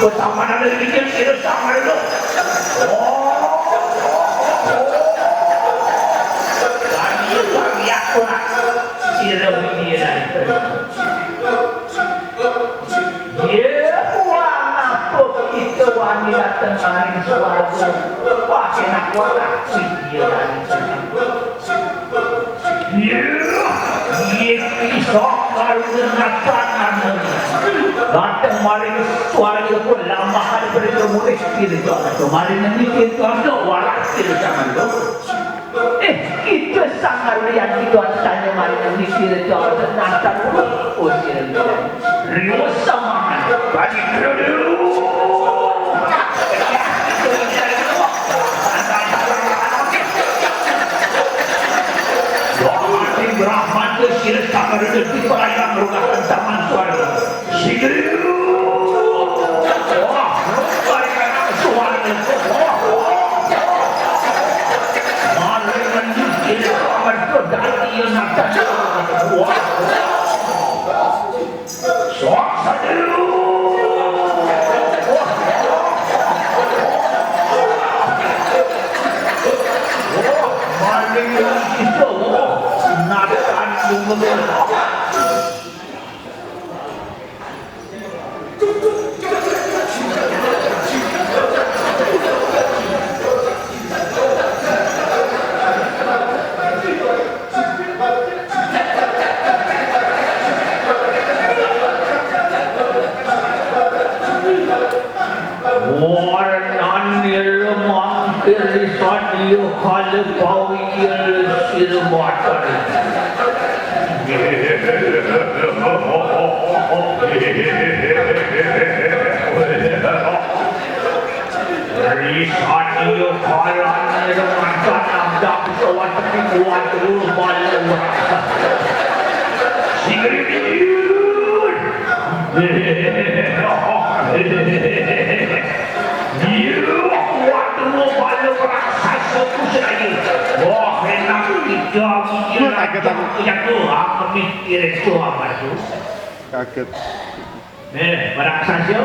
Pertama dari bikin itu sama itu. Lagi aku nak sirap dia dari dia apa itu wanita tengah suatu pakai nak warak dia dari dia kisah kalau dengan tangan datang maring suara itu pun lama hari berjumpa spiritual kemarin ini kita ada warak spiritual itu itu sangat lihat itu tanya maring ini spiritual datang usir Rio sama bagi dulu Rahmat kecil kamar itu diperayam merupakan taman suara sigil wah merupakan suara mari menuju kamar berdati yang akan wah sok saja mari menuju kaget. Nih, beraksasa.